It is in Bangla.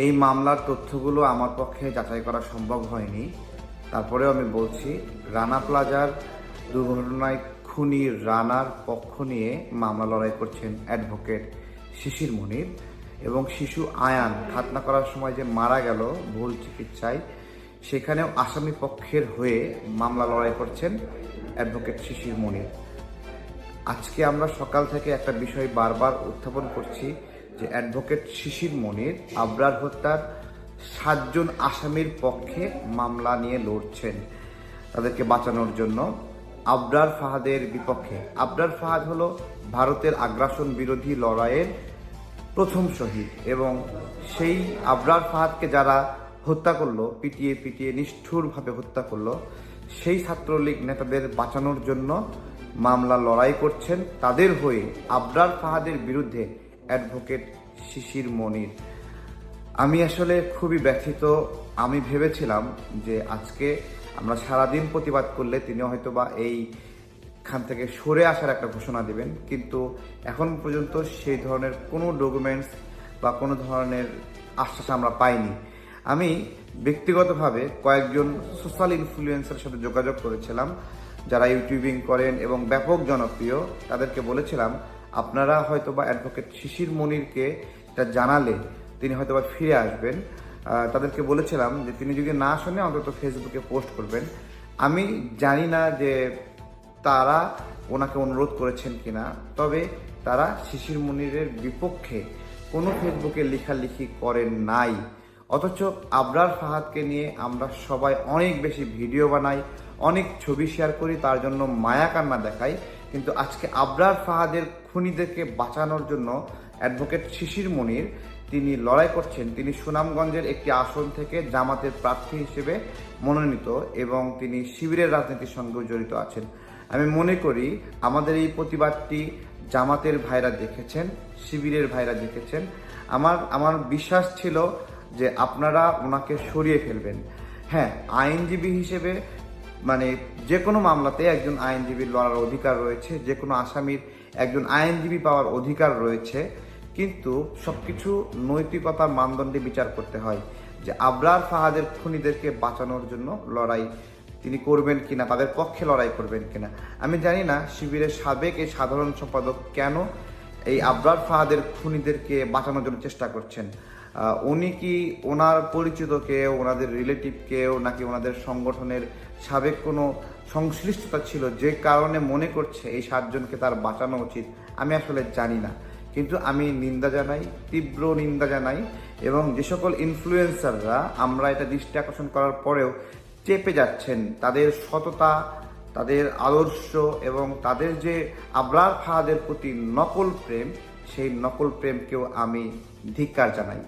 এই মামলার তথ্যগুলো আমার পক্ষে যাচাই করা সম্ভব হয়নি। তারপরেও আমি বলছি, রানা প্লাজার দুর্ঘটনায় খুনি রানার পক্ষ নিয়ে মামলা লড়াই করছেন অ্যাডভোকেট শিশির মনির, এবং শিশু আয়ান খাতনা করার সময় যে মারা গেল ভুল চিকিৎসায়, সেখানেও আসামি পক্ষের হয়ে মামলা লড়াই করছেন অ্যাডভোকেট শিশির মনির। আজকে আমরা সকাল থেকে একটা বিষয় বারবার উত্থাপন করছি যে অ্যাডভোকেট শিশির মনির আবরার হত্যার 7 জন আসামির পক্ষে মামলা নিয়ে লড়ছেন তাদেরকে বাঁচানোর জন্য আবরার ফাহাদের বিপক্ষে। আবরার ফাহাদ হলো ভারতের আগ্রাসন বিরোধী লড়াইয়ের প্রথম শহীদ, এবং সেই আবরার ফাহাদকে যারা হত্যা করলো, পিটিয়ে পিটিয়ে নিষ্ঠুরভাবে হত্যা করলো, সেই ছাত্রলীগ নেতাদের বাঁচানোর জন্য মামলা লড়াই করছেন তাদের হয়ে আবরার ফাহাদের বিরুদ্ধে অ্যাডভোকেট শিশির মনির। আমি আসলে খুবই ব্যথিত। আমি ভেবেছিলাম যে আজকে আমরা সারাদিন প্রতিবাদ করলে তিনি হয়তোবা এইখান থেকে সরে আসার একটা ঘোষণা দেবেন, কিন্তু এখন পর্যন্ত সেই ধরনের কোনো ডকুমেন্টস বা কোনো ধরনের আশ্বাস আমরা পাইনি। আমি ব্যক্তিগতভাবে কয়েকজন সোশ্যাল ইনফ্লুয়েন্সারের সাথে যোগাযোগ করেছিলাম যারা ইউটিউবিং করেন এবং ব্যাপক জনপ্রিয়। তাদেরকে বলেছিলাম, আপনারা হয়তোবা অ্যাডভোকেট শিশির মনিরকে এটা জানালে তিনি হয়তোবা ফিরে আসবেন। তাদেরকে বলেছিলাম যে তিনি যদি না শোনে অন্তত ফেসবুকে পোস্ট করবেন। আমি জানি না যে তারা ওনাকে অনুরোধ করেছেন কিনা, তবে তারা শিশির মনিরের বিপক্ষে কোনো ফেসবুকে লেখালেখি করেন নাই। অথচ আবরার ফাহাদকে নিয়ে আমরা সবাই অনেক বেশি ভিডিও বানাই, অনেক ছবি শেয়ার করি, তার জন্য মায়া কান্না দেখাই। কিন্তু আজকে আবরার ফাহাদের খুনিদেরকে বাঁচানোর জন্য অ্যাডভোকেট শিশির মনির তিনি লড়াই করছেন। তিনি সুনামগঞ্জের একটি আসন থেকে জামাতের প্রার্থী হিসেবে মনোনীত এবং তিনি শিবিরের রাজনীতির সঙ্গেও জড়িত আছেন। আমি মনে করি আমাদের এই প্রতিবাদটি জামাতের ভাইরা দেখেছেন, শিবিরের ভাইরা দেখেছেন। আমার বিশ্বাস ছিল যে আপনারা ওনাকে সরিয়ে ফেলবেন। হ্যাঁ, আইনজীবী হিসেবে মানে যে কোনো মামলাতে একজন আইনজীবীর লড়ার অধিকার রয়েছে, যে কোনো আসামির একজন আইনজীবী পাওয়ার অধিকার রয়েছে, কিন্তু সবকিছু নৈতিকতার মানদণ্ডে বিচার করতে হয় যে আবরার ফাহাদের খুনিদেরকে বাঁচানোর জন্য লড়াই তিনি করবেন কিনা, তাদের পক্ষে লড়াই করবেন কিনা। আমি জানি না শিবিরের সাবেক এই সাধারণ সম্পাদক কেন এই আবরার ফাহাদের খুনিদেরকে বাঁচানোর জন্য চেষ্টা করছেন। উনি কি ওনার পরিচিত কেউ, ওনাদের রিলেটিভ কেউ, নাকি ওনাদের সংগঠনের সাবেক কোনো সংশ্লিষ্টতা ছিল যে কারণে মনে করছে এই 7 জনকে তার বাঁচানো উচিত? আমি আসলে জানি না, কিন্তু আমি নিন্দা জানাই, তীব্র নিন্দা জানাই। এবং যে সকল ইনফ্লুয়েন্সাররা আমরা এটা দৃষ্টি আকর্ষণ করার পরেও চেপে যাচ্ছেন, তাদের সততা, তাদের আদর্শ এবং তাদের যে আবরার ফাহাদের প্রতি নকল প্রেম, সেই নকল প্রেমকেও আমি ধিক্কার জানাই।